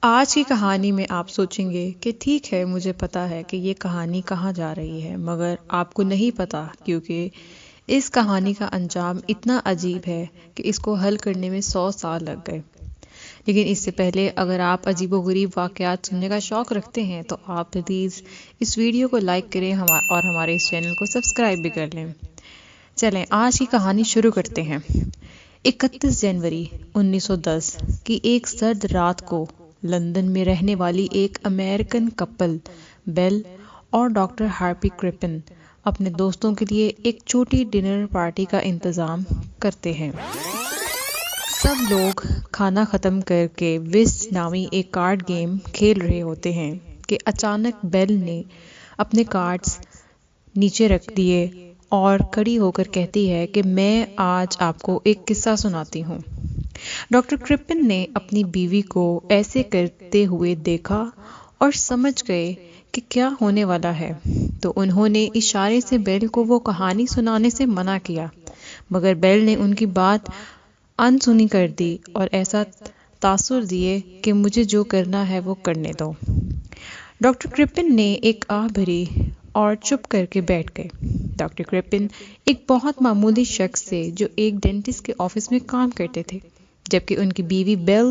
آج کی کہانی میں آپ سوچیں گے کہ ٹھیک ہے، مجھے پتا ہے کہ یہ کہانی کہاں جا رہی ہے، مگر آپ کو نہیں پتا کیونکہ اس کہانی کا انجام اتنا عجیب ہے کہ اس کو حل کرنے میں 100 سال لگ گئے۔ لیکن اس سے پہلے اگر آپ عجیب و غریب واقعات سننے کا شوق رکھتے ہیں تو آپ پلیز اس ویڈیو کو لائک کریں اور ہمارے اس چینل کو سبسکرائب بھی کر لیں۔ چلیں آج کی کہانی شروع کرتے ہیں۔ 31 جنوری 1910 کی ایک سرد رات کو لندن میں رہنے والی ایک امریکن کپل بیل اور ڈاکٹر ہارپی کرپن اپنے دوستوں کے لیے ایک چھوٹی ڈنر پارٹی کا انتظام کرتے ہیں۔ سب لوگ کھانا ختم کر کے وسٹ نامی ایک کارڈ گیم کھیل رہے ہوتے ہیں کہ اچانک بیل نے اپنے کارڈز نیچے رکھ دیے اور کھڑی ہو کر کہتی ہے کہ میں آج آپ کو ایک قصہ سناتی ہوں۔ ڈاکٹر کرپن نے اپنی بیوی کو ایسے کرتے ہوئے دیکھا اور سمجھ گئے کہ کیا ہونے والا ہے، تو انہوں نے اشارے سے بیل کو وہ کہانی سنانے سے منع کیا، مگر بیل نے ان کی بات انسنی کر دی اور ایسا تاثر دیے کہ مجھے جو کرنا ہے وہ کرنے دو۔ ڈاکٹر کرپن نے ایک آہ بھری اور چپ کر کے بیٹھ گئے۔ ڈاکٹر کرپن ایک بہت معمولی شخص تھے جو ایک ڈینٹسٹ کے آفس میں کام کرتے تھے، جبکہ ان کی بیوی بیل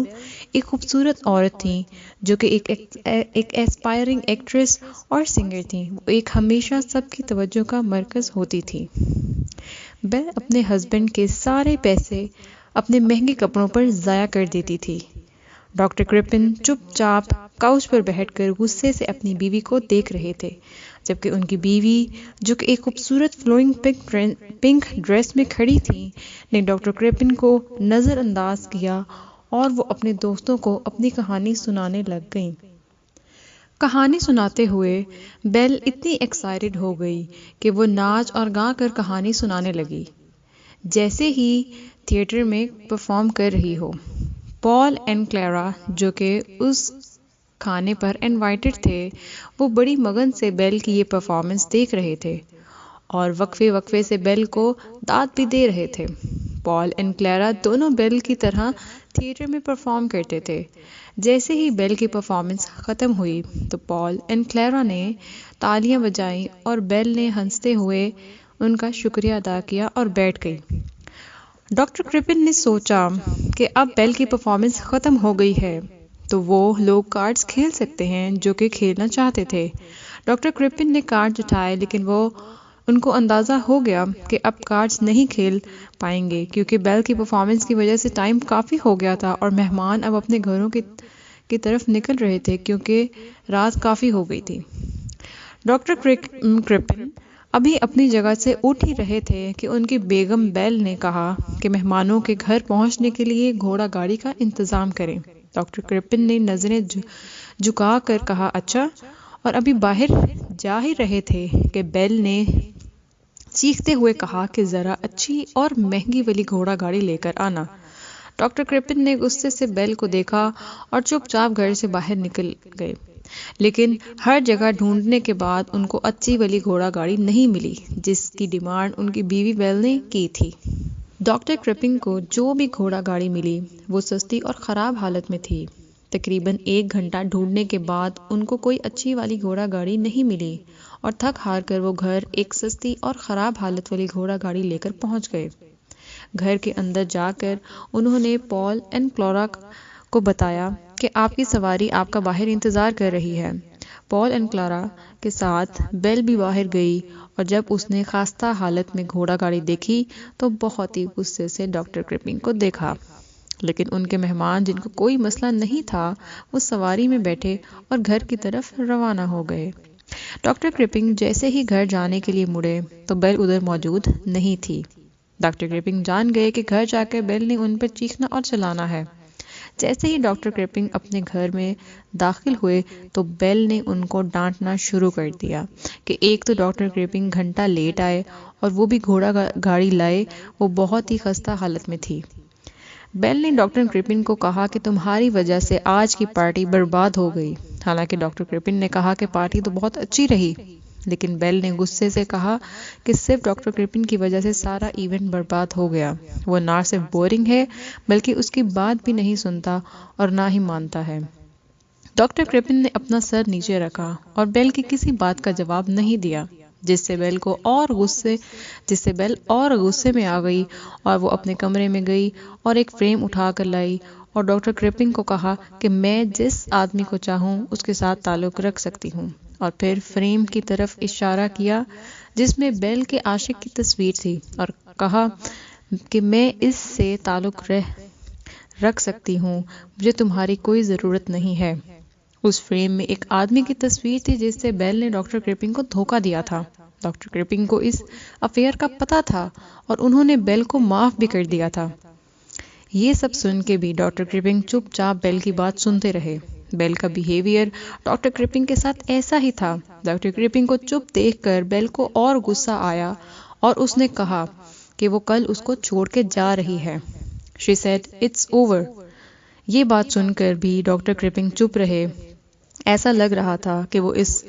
ایک خوبصورت عورت تھیں جو کہ ایک ایسپائرنگ ایکٹریس اور سنگر تھیں۔ وہ ایک ہمیشہ سب کی توجہ کا مرکز ہوتی تھی۔ بیل اپنے ہسبینڈ کے سارے پیسے اپنے مہنگے کپڑوں پر ضائع کر دیتی تھی۔ ڈاکٹر کرپن چپ چاپ کاؤچ پر بیٹھ کر غصے سے اپنی بیوی کو دیکھ رہے تھے، جبکہ ان کی بیوی جو کہ ایک خوبصورت فلوئنگ پنک ڈریس میں کھڑی تھی نے ڈاکٹر کرپن کو نظر انداز کیا اور وہ اپنے دوستوں کو اپنی کہانی سنانے لگ گئیں۔ کہانی سناتے ہوئے بیل اتنی ایکسائٹڈ ہو گئی کہ وہ ناچ اور گا کر کہانی سنانے لگی جیسے ہی تھیٹر میں پرفارم کر رہی ہو۔ پال اینڈ کلیرا جو کہ اس کھانے پر انوائٹڈ تھے، وہ بڑی مگن سے بیل کی یہ پرفارمنس دیکھ رہے تھے اور وقفے سے بیل کو داد بھی دے رہے تھے۔ پال اینڈ کلیرا دونوں بیل کی طرح تھیٹر میں پرفارم کرتے تھے۔ جیسے ہی بیل کی پرفارمنس ختم ہوئی تو پال اینڈ کلیرا نے تالیاں بجائیں اور بیل نے ہنستے ہوئے ان کا شکریہ ادا کیا اور بیٹھ گئی۔ ڈاکٹر کرپن نے سوچا کہ اب بیل کی پرفارمنس ختم ہو گئی ہے تو وہ لوگ کارڈز کھیل سکتے ہیں جو کہ کھیلنا چاہتے تھے۔ ڈاکٹر کرپن نے کارڈز اٹھائے لیکن ان کو اندازہ ہو گیا کہ اب کارڈز نہیں کھیل پائیں گے کیونکہ بیل کی پرفارمنس کی وجہ سے ٹائم کافی ہو گیا تھا اور مہمان اب اپنے گھروں کی طرف نکل رہے تھے کیونکہ رات کافی ہو گئی تھی۔ ڈاکٹر کرپن ابھی اپنی جگہ سے اٹھ ہی رہے تھے کہ ان کی بیگم بیل نے کہا کہ مہمانوں کے گھر پہنچنے کے لیے گھوڑا گاڑی کا انتظام کریں۔ ڈاکٹر کرپن نے نظریں جھکا کر کہا اچھا، اور ابھی باہر جا ہی رہے تھے کہ بیل نے چیختے ہوئے کہا کہ ذرا اچھی اور مہنگی والی گھوڑا گاڑی لے کر آنا۔ ڈاکٹر کرپن نے غصے سے بیل کو دیکھا اور چپ چاپ گھر سے باہر نکل گئے، لیکن ہر جگہ ڈھونڈنے کے بعد ان کو اچھی والی گھوڑا گاڑی نہیں ملی جس کی ڈیمانڈ ان کی بیوی بیل نے کی تھی۔ ڈاکٹر کرپن کو جو بھی گھوڑا گاڑی ملی وہ سستی اور خراب حالت میں تھی۔ تقریباً 1 گھنٹہ ڈھونڈنے کے بعد ان کو کوئی اچھی والی گھوڑا گاڑی نہیں ملی اور تھک ہار کر وہ گھر ایک سستی اور خراب حالت والی گھوڑا گاڑی لے کر پہنچ گئے۔ گھر کے اندر جا کر انہوں نے پال اینڈ کلیرا کو بتایا کہ آپ کی سواری آپ کا باہر انتظار کر رہی ہے۔ پال اینڈ کلیرا کے ساتھ بیل بھی باہر گئی اور جب اس نے خستہ حالت میں گھوڑا گاڑی دیکھی تو بہت ہی غصے سے ڈاکٹر کرپن کو دیکھا، لیکن ان کے مہمان جن کو کوئی مسئلہ نہیں تھا وہ سواری میں بیٹھے اور گھر کی طرف روانہ ہو گئے۔ ڈاکٹر کرپن جیسے ہی گھر جانے کے لیے مڑے تو بیل ادھر موجود نہیں تھی۔ ڈاکٹر کرپن جان گئے کہ گھر جا کر بیل نے ان پر چیخنا اور چلانا ہے۔ جیسے ہی ڈاکٹر کرپن اپنے گھر میں داخل ہوئے تو بیل نے ان کو ڈانٹنا شروع کر دیا کہ ایک تو ڈاکٹر کرپن گھنٹہ لیٹ آئے اور وہ بھی گھوڑا گاڑی لائے، وہ بہت ہی خستہ حالت میں تھی۔ بیل نے ڈاکٹر کرپن کو کہا کہ تمہاری وجہ سے آج کی پارٹی برباد ہو گئی۔ حالانکہ ڈاکٹر کرپن نے کہا کہ پارٹی تو بہت اچھی رہی، لیکن بیل نے غصے سے کہا کہ صرف ڈاکٹر کرپن کی وجہ سے سارا ایونٹ برباد ہو گیا۔ وہ نہ صرف بورنگ ہے بلکہ اس کی بات بھی نہیں سنتا اور نہ ہی مانتا ہے۔ ڈاکٹر کرپن نے اپنا سر نیچے رکھا اور بیل کی کسی بات کا جواب نہیں دیا، جس سے بیل اور غصے میں آ گئی اور وہ اپنے کمرے میں گئی اور ایک فریم اٹھا کر لائی اور ڈاکٹر کرپن کو کہا کہ میں جس آدمی کو چاہوں اس کے ساتھ تعلق رکھ سکتی ہوں، اور پھر فریم کی طرف اشارہ کیا جس میں بیل کے عاشق کی تصویر تھی اور کہا کہ میں اس سے تعلق رکھ سکتی ہوں، مجھے تمہاری کوئی ضرورت نہیں ہے۔ اس فریم میں ایک آدمی کی تصویر تھی جس سے بیل نے ڈاکٹر کرپن کو دھوکہ دیا تھا۔ ڈاکٹر کرپن کو اس افیئر کا پتہ تھا اور انہوں نے بیل کو معاف بھی کر دیا تھا۔ یہ سب سن کے بھی ڈاکٹر کرپن چپ چاپ بیل کی بات سنتے رہے۔ بیل کا بیہیویئر ڈاکٹر کرپن کے ساتھ ایسا ہی تھا۔ ڈاکٹر کرپن کو چپ دیکھ کر بیل کو اور غصہ آیا اور اس نے کہا کہ وہ کل اس کو چھوڑ کے جا رہی ہے۔ She said, "It's over." یہ بات سن کر بھی ڈاکٹر کرپن چپ رہے۔ ایسا لگ رہا تھا کہ وہ اس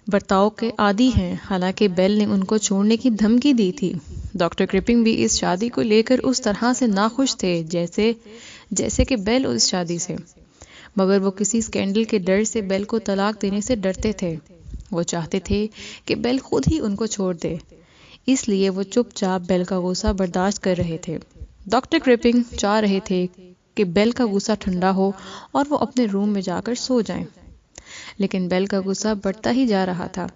برتاؤ کے عادی ہیں، حالانکہ بیل نے ان کو چھوڑنے کی دھمکی دی تھی۔ ڈاکٹر کرپن بھی اس شادی کو لے کر اس طرح سے ناخوش تھے جیسے کہ بیل اس شادی سے، مگر وہ کسی اسکینڈل کے ڈر سے بیل کو طلاق دینے سے ڈرتے تھے۔ وہ چاہتے تھے کہ بیل خود ہی ان کو چھوڑ دے، اس لیے وہ چپ چاپ بیل کا غصہ برداشت کر رہے تھے۔ ڈاکٹر کرپن چاہ رہے تھے کہ بیل کا غصہ ٹھنڈا ہو اور وہ اپنے روم میں جا کر سو جائیں، لیکن بیل کا غصہ بڑھتا ہی جا رہا تھا۔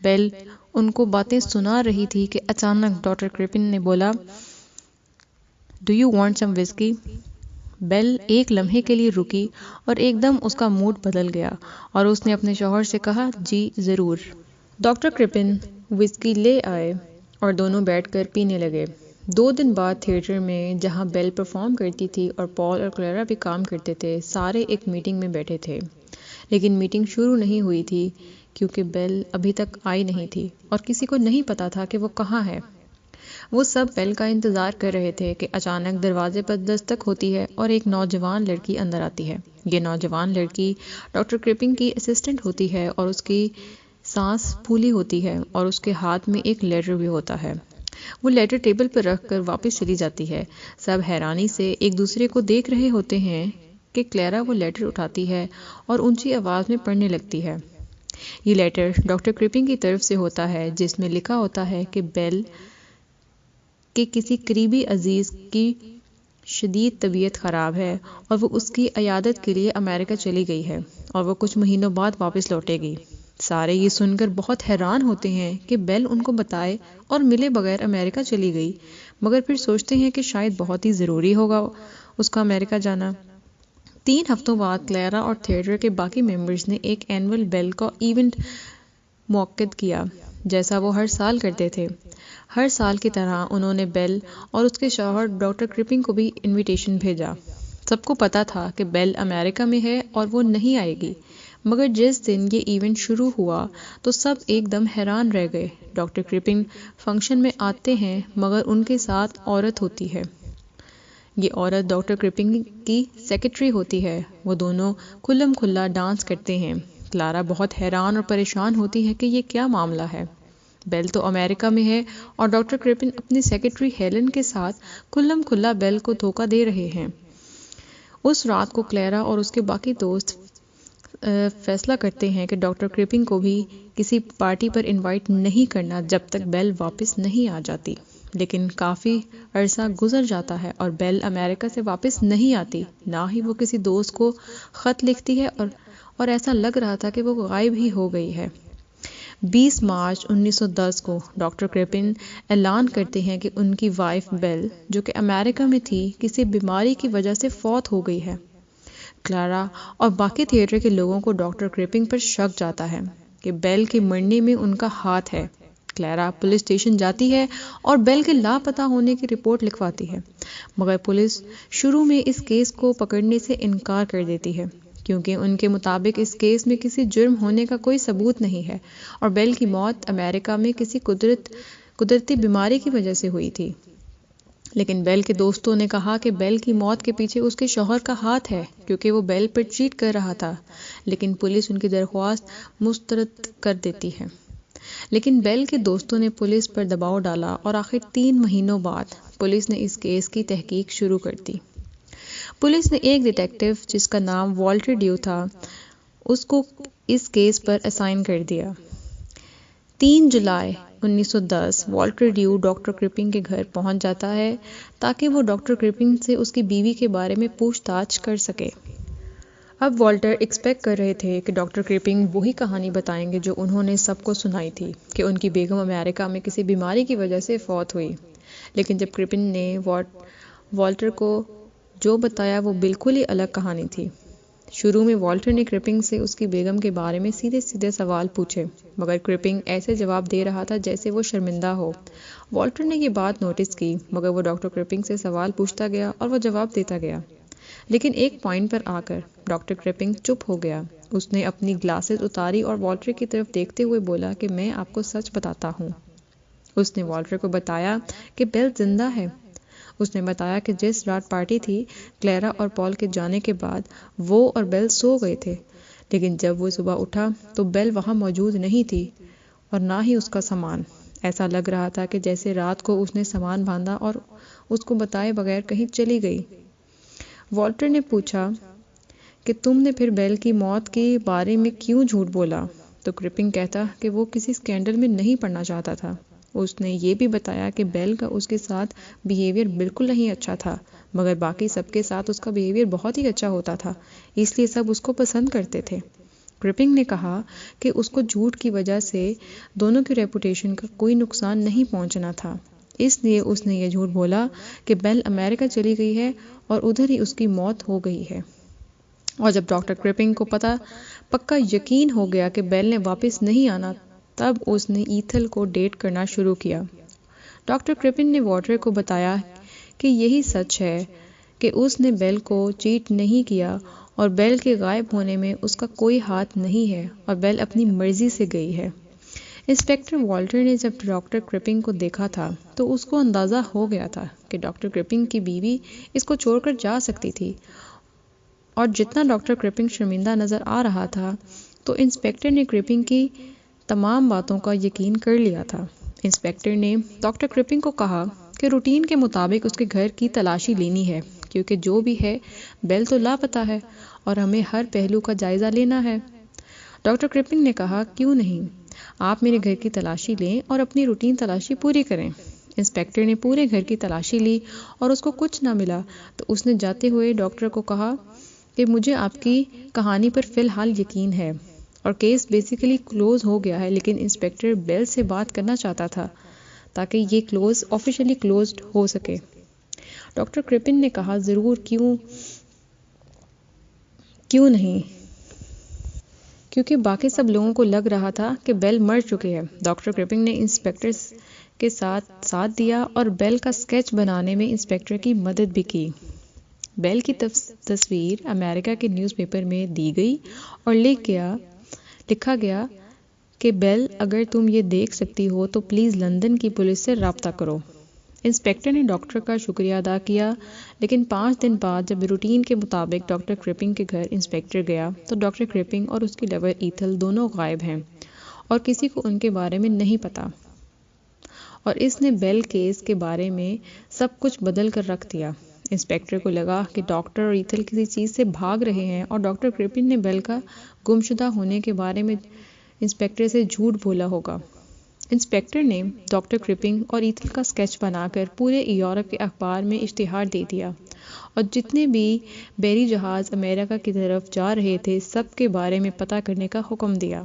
بیل ان کو باتیں سنا رہی تھی کہ اچانک ڈاکٹر کرپن نے بولا، "Do you want some whiskey?" بیل ایک لمحے کے لیے رکی اور ایک دم اس کا موڈ بدل گیا اور اس نے اپنے شوہر سے کہا، "جی ضرور۔" ڈاکٹر کرپن وسکی لے آئے اور دونوں بیٹھ کر پینے لگے۔ 2 دن بعد تھیٹر میں جہاں بیل پرفارم کرتی تھی اور پال اور کلیرا بھی کام کرتے تھے، سارے ایک میٹنگ میں بیٹھے تھے، لیکن میٹنگ شروع نہیں ہوئی تھی کیونکہ بیل ابھی تک آئی نہیں تھی اور کسی کو نہیں پتا تھا کہ وہ کہاں ہے۔ وہ سب بیل کا انتظار کر رہے تھے کہ اچانک دروازے پر دستک ہوتی ہے اور ایک نوجوان لڑکی اندر آتی ہے۔ یہ نوجوان لڑکی ڈاکٹر کرپن کی اسسٹنٹ ہوتی ہے اور اس کی سانس پھولی ہوتی ہے اور اس کے ہاتھ میں ایک لیٹر بھی ہوتا ہے۔ وہ لیٹر ٹیبل پر رکھ کر واپس چلی جاتی ہے۔ سب حیرانی سے ایک دوسرے کو دیکھ رہے ہوتے ہیں کہ کلیرا وہ لیٹر اٹھاتی ہے اور اونچی آواز میں پڑھنے لگتی ہے۔ یہ لیٹر ڈاکٹر کرپن کی طرف سے ہوتا ہے جس میں لکھا ہوتا ہے کہ بیل کے کسی قریبی عزیز کی شدید طبیعت خراب ہے اور وہ اس کی عیادت کے لیے امریکہ چلی گئی ہے اور وہ کچھ مہینوں بعد واپس لوٹے گی۔ سارے یہ سن کر بہت حیران ہوتے ہیں کہ بیل ان کو بتائے اور ملے بغیر امریکہ چلی گئی، مگر پھر سوچتے ہیں کہ شاید بہت ہی ضروری ہوگا اس کا امریکہ جانا۔ 3 ہفتوں بعد کلیرا اور تھیٹر کے باقی ممبرز نے ایک اینول بیل کا ایونٹ منعقد کیا، جیسا وہ ہر سال کرتے تھے۔ ہر سال کی طرح انہوں نے بیل اور اس کے شوہر ڈاکٹر کرپن کو بھی انویٹیشن بھیجا۔ سب کو پتا تھا کہ بیل امریکہ میں ہے اور وہ نہیں آئے گی، مگر جس دن یہ ایونٹ شروع ہوا تو سب ایک دم حیران رہ گئے۔ ڈاکٹر کرپن فنکشن میں آتے ہیں مگر ان کے ساتھ عورت ہوتی ہے۔ یہ عورت ڈاکٹر کرپن کی سیکرٹری ہوتی ہے۔ وہ دونوں کھلم کھلا ڈانس کرتے ہیں۔ کلیرا بہت حیران اور پریشان ہوتی ہے کہ یہ کیا معاملہ ہے۔ بیل تو امریکہ میں ہے اور ڈاکٹر کرپن اپنی سیکرٹری ہیلن کے ساتھ کھلم کھلا بیل کو دھوکہ دے رہے ہیں۔ اس رات کو کلیرا اور اس کے باقی دوست فیصلہ کرتے ہیں کہ ڈاکٹر کرپن کو بھی کسی پارٹی پر انوائٹ نہیں کرنا جب تک بیل واپس نہیں آ جاتی، لیکن کافی عرصہ گزر جاتا ہے اور بیل امریکہ سے واپس نہیں آتی، نہ ہی وہ کسی دوست کو خط لکھتی ہے اور ایسا لگ رہا تھا کہ وہ غائب ہی ہو گئی ہے۔ 20 مارچ 1910 کو ڈاکٹر کرپن اعلان کرتے ہیں کہ ان کی وائف بیل، جو کہ امریکہ میں تھی، کسی بیماری کی وجہ سے فوت ہو گئی ہے۔ کلیرا اور باقی تھیٹر کے لوگوں کو ڈاکٹر کرپن پر شک جاتا ہے کہ بیل کے مرنے میں ان کا ہاتھ ہے۔ کلیرا پولیس اسٹیشن جاتی ہے اور بیل کے لاپتہ ہونے کی رپورٹ لکھواتی ہے، مگر پولیس شروع میں اس کیس کو پکڑنے سے انکار کر دیتی ہے کیونکہ ان کے مطابق اس کیس میں کسی جرم ہونے کا کوئی ثبوت نہیں ہے اور بیل کی موت امریکہ میں کسی قدرتی بیماری کی وجہ سے ہوئی تھی۔ لیکن بیل کے دوستوں نے کہا کہ بیل کی موت کے پیچھے اس کے شوہر کا ہاتھ ہے کیونکہ وہ بیل پر چیٹ کر رہا تھا، لیکن پولیس ان کی درخواست مسترد کر دیتی ہے۔ لیکن بیل کے دوستوں نے پولیس پر دباؤ ڈالا اور آخر 3 مہینوں بعد پولیس نے اس کیس کی تحقیق شروع کر دی۔ پولیس نے ایک ڈیٹیکٹو جس کا نام والٹر ڈیو تھا اس کو اس کیس پر اسائن کر دیا۔ 3 جولائی 1910 والٹر ڈیو ڈاکٹر کرپنگ کے گھر پہنچ جاتا ہے تاکہ وہ ڈاکٹر کرپنگ سے اس کی بیوی کے بارے میں پوچھ تاچھ کر سکے۔ اب والٹر ایکسپیکٹ کر رہے تھے کہ ڈاکٹر کرپنگ وہی کہانی بتائیں گے جو انہوں نے سب کو سنائی تھی کہ ان کی بیگم امریکہ میں کسی بیماری کی وجہ سے فوت ہوئی، لیکن جب کرپنگ نے والٹر کو جو بتایا وہ بالکل ہی الگ کہانی تھی۔ شروع میں والٹر نے کرپنگ سے اس کی بیگم کے بارے میں سیدھے سیدھے سوال پوچھے، مگر کرپنگ ایسے جواب دے رہا تھا جیسے وہ شرمندہ ہو۔ والٹر نے یہ بات نوٹس کی، مگر وہ ڈاکٹر کرپنگ سے سوال پوچھتا گیا اور وہ جواب دیتا گیا، لیکن ایک پوائنٹ پر آ کر ڈاکٹر کرپنگ چپ ہو گیا۔ اس نے اپنی گلاسز اتاری اور والٹر کی طرف دیکھتے ہوئے بولا کہ میں آپ کو سچ بتاتا ہوں۔ اس نے والٹر کو بتایا کہ بیل زندہ ہے۔ اس نے بتایا کہ جس رات پارٹی تھی، کلیرا اور پال کے جانے کے بعد وہ اور بیل سو گئے تھے، لیکن جب وہ صبح اٹھا تو بیل وہاں موجود نہیں تھی اور نہ ہی اس کا سامان۔ ایسا لگ رہا تھا کہ جیسے رات کو اس نے سامان باندھا اور اس کو بتائے بغیر کہیں چلی گئی۔ والٹر نے پوچھا کہ تم نے پھر بیل کی موت کے بارے میں کیوں جھوٹ بولا؟ تو کرپنگ کہتا کہ وہ کسی اسکینڈل میں نہیں پڑنا چاہتا تھا۔ اس نے یہ بھی بتایا کہ بیل کا اس کے ساتھ بیہیویئر بالکل نہیں اچھا تھا، مگر باقی سب کے ساتھ اس کا بیہیویئر بہت ہی اچھا ہوتا تھا، اس لیے سب اس کو پسند کرتے تھے۔ کرپنگ نے کہا کہ اس کو جھوٹ کی وجہ سے دونوں کی ریپوٹیشن کا کوئی نقصان نہیں پہنچنا تھا، اس لیے اس نے یہ جھوٹ بولا کہ بیل امریکہ چلی گئی ہے اور ادھر ہی اس کی موت ہو گئی ہے۔ اور جب ڈاکٹر کرپنگ کو پکا یقین ہو گیا کہ بیل نے واپس نہیں آنا، تب اس نے ایتھل کو ڈیٹ کرنا شروع کیا۔ ڈاکٹر کرپنگ نے والٹر کو بتایا کہ یہی سچ ہے کہ اس نے بیل کو چیٹ نہیں کیا اور بیل کے غائب ہونے میں اس کا کوئی ہاتھ نہیں ہے اور بیل اپنی مرضی سے گئی ہے۔ انسپکٹر والٹر نے جب ڈاکٹر کرپنگ کو دیکھا تھا تو اس کو اندازہ ہو گیا تھا کہ ڈاکٹر کرپنگ کی بیوی اس کو چھوڑ کر جا سکتی تھی، اور جتنا ڈاکٹر کرپنگ شرمندہ نظر آ رہا تھا تو انسپکٹر نے کرپنگ کی تمام باتوں کا یقین کر لیا تھا۔ انسپکٹر نے ڈاکٹر کرپنگ کو کہا کہ روٹین کے مطابق اس کے گھر کی تلاشی لینی ہے، کیونکہ جو بھی ہے بیل تو لاپتہ ہے اور ہمیں ہر پہلو کا جائزہ لینا ہے۔ ڈاکٹر کرپنگ نے کہا کیوں نہیں، آپ میرے گھر کی تلاشی لیں اور اپنی روٹین تلاشی پوری کریں۔ انسپکٹر نے پورے گھر کی تلاشی لی اور اس کو کچھ نہ ملا تو اس نے جاتے ہوئے ڈاکٹر کو کہا کہ مجھے آپ کی کہانی پر فی الحال یقین ہے اور کیس بیسیکلی کلوز ہو گیا ہے، لیکن انسپکٹر بیل سے بات کرنا چاہتا تھا تاکہ یہ آفیشلی کلوزڈ ہو سکے۔ ڈاکٹر کرپنگ نے کہا ضرور، کیوں نہیں، کیونکہ باقی سب لوگوں کو لگ رہا تھا کہ بیل مر چکی ہے۔ ڈاکٹر کرپنگ نے انسپکٹر کے ساتھ دیا اور بیل کا اسکیچ بنانے میں انسپکٹر کی مدد بھی کی۔ بیل کی تصویر امریکہ کے نیوز پیپر میں دی گئی اور لکھا گیا کہ بیل اگر تم یہ دیکھ سکتی ہو تو پلیز لندن کی پولیس سے رابطہ کرو۔ انسپکٹر نے ڈاکٹر کا شکریہ ادا کیا، لیکن 5 دن بعد جب روٹین کے مطابق ڈاکٹر کرپنگ کے گھر انسپکٹر گیا تو ڈاکٹر کرپنگ اور اس کی لور ایتھل دونوں غائب ہیں اور کسی کو ان کے بارے میں نہیں پتا، اور اس نے بیل کیس کے بارے میں سب کچھ بدل کر رکھ دیا۔ انسپکٹر کو لگا کہ ڈاکٹر اور ایتھل کسی چیز سے بھاگ رہے ہیں اور ڈاکٹر کرپنگ نے بیل کا گمشدہ ہونے کے بارے میں انسپکٹر سے جھوٹ بولا ہوگا۔ انسپکٹر نے ڈاکٹر کرپنگ اور ایتھل کا اسکیچ بنا کر پورے یورپ کے اخبار میں اشتہار دے دیا اور جتنے بھی بحری جہاز امریکہ کی طرف جا رہے تھے سب کے بارے میں پتہ کرنے کا حکم دیا۔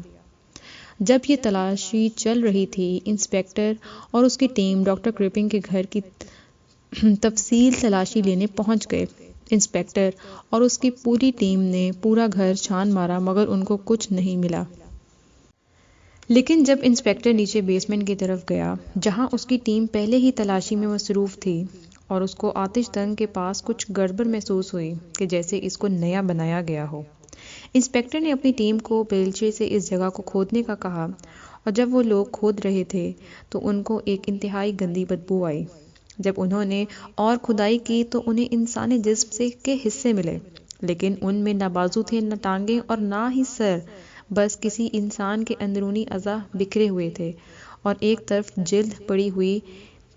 جب یہ تلاشی چل رہی تھی، انسپکٹر اور اس کی ٹیم ڈاکٹر کرپنگ کے گھر کی تفصیل تلاشی لینے پہنچ گئے۔ انسپکٹر اور اس کی پوری ٹیم نے پورا گھر چھان مارا مگر ان کو کچھ نہیں ملا۔ لیکن جب انسپکٹر نیچے بیسمنٹ کی طرف گیا جہاں اس کی ٹیم پہلے ہی تلاشی میں مصروف تھی اور اس کو آتش دھن کے پاس کچھ گڑبڑ محسوس ہوئی کہ جیسے اس کو نیا بنایا گیا ہو۔ انسپکٹر نے اپنی ٹیم کو بیلچے سے اس جگہ کو کھودنے کا کہا اور جب وہ لوگ کھود رہے تھے تو ان کو ایک انتہائی گندی بدبو آئی۔ جب انہوں نے اور کھدائی کی تو انہیں انسانی جسم کے حصے ملے، لیکن ان میں نہ بازو تھے، نہ ٹانگیں اور نہ ہی سر، بس کسی انسان کے اندرونی اعضاء بکھرے ہوئے تھے اور ایک طرف جلد پڑی ہوئی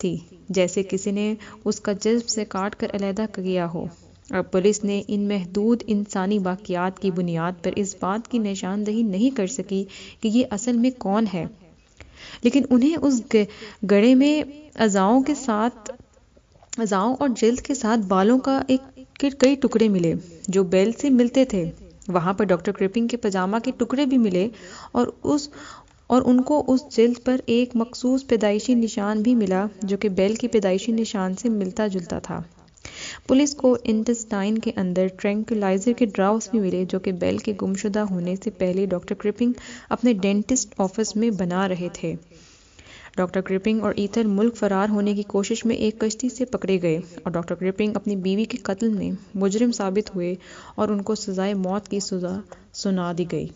تھی جیسے کسی نے اس کا جسم سے کاٹ کر علیحدہ کیا ہو۔ اور پولیس نے ان محدود انسانی واقعات کی بنیاد پر اس بات کی نشاندہی نہیں کر سکی کہ یہ اصل میں کون ہے، لیکن انہیں اس گڑھے میں اعضاؤں اور جلد کے ساتھ بالوں کے کئی ٹکڑے ملے جو بیل سے ملتے تھے۔ وہاں پر ڈاکٹر کرپنگ کے پاجامہ کے ٹکڑے بھی ملے اور ان کو اس جلد پر ایک مخصوص پیدائشی نشان بھی ملا جو کہ بیل کے پیدائشی نشان سے ملتا جلتا تھا۔ پولیس کو انٹسٹائن کے اندر ٹرینکولائزر کے ڈراپس بھی ملے جو کہ بیل کے گمشدہ ہونے سے پہلے ڈاکٹر کرپنگ اپنے ڈینٹسٹ آفس میں بنا رہے تھے۔ ڈاکٹر کرپنگ اور ایتھر ملک فرار ہونے کی کوشش میں ایک کشتی سے پکڑے گئے اور ڈاکٹر کرپنگ اپنی بیوی کے قتل میں مجرم ثابت ہوئے اور ان کو سزائے موت کی سزا سنا دی گئی۔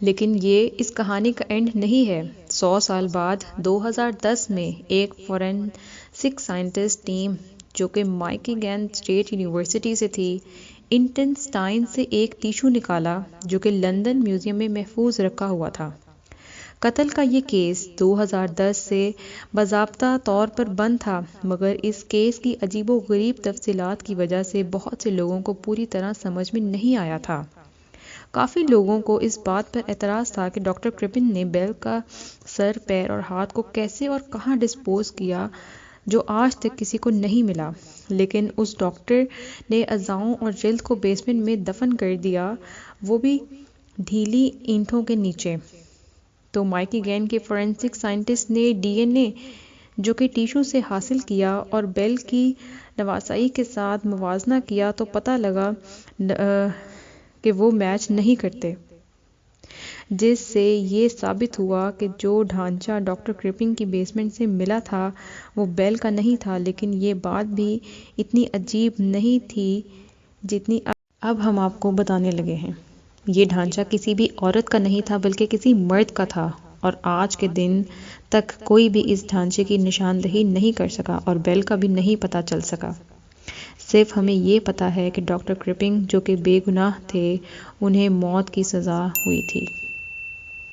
لیکن یہ اس کہانی کا اینڈ نہیں ہے۔ 100 سال بعد 2010 میں ایک فورینسک سائنٹسٹ ٹیم جو کہ مائیکیگن اسٹیٹ یونیورسٹی سے تھی، انٹسٹائن سے ایک ٹیشو نکالا جو کہ لندن میوزیم میں محفوظ رکھا ہوا تھا۔ قتل کا یہ کیس 2010 سے باضابطہ طور پر بند تھا، مگر اس کیس کی عجیب و غریب تفصیلات کی وجہ سے بہت سے لوگوں کو پوری طرح سمجھ میں نہیں آیا تھا۔ کافی لوگوں کو اس بات پر اعتراض تھا کہ ڈاکٹر کرپن نے بیل کا سر، پیر اور ہاتھ کو کیسے اور کہاں ڈسپوز کیا جو آج تک کسی کو نہیں ملا، لیکن اس ڈاکٹر نے اعضاؤں اور جلد کو بیسمنٹ میں دفن کر دیا، وہ بھی ڈھیلی اینٹوں کے نیچے۔ تو مائیکیگن کے فورینسک سائنٹسٹ نے ڈی این اے جو کہ ٹیشو سے حاصل کیا اور بیل کی نواسائی کے ساتھ موازنہ کیا تو پتہ لگا کہ وہ میچ نہیں کرتے، جس سے یہ ثابت ہوا کہ جو ڈھانچہ ڈاکٹر کرپنگ کی بیسمنٹ سے ملا تھا وہ بیل کا نہیں تھا۔ لیکن یہ بات بھی اتنی عجیب نہیں تھی جتنی اب ہم آپ کو بتانے لگے ہیں۔ یہ ڈھانچہ کسی بھی عورت کا نہیں تھا بلکہ کسی مرد کا تھا، اور آج کے دن تک کوئی بھی اس ڈھانچے کی نشاندہی نہیں کر سکا اور بیل کا بھی نہیں پتہ چل سکا۔ صرف ہمیں یہ پتہ ہے کہ ڈاکٹر کرپنگ جو کہ بے گناہ تھے، انہیں موت کی سزا ہوئی تھی۔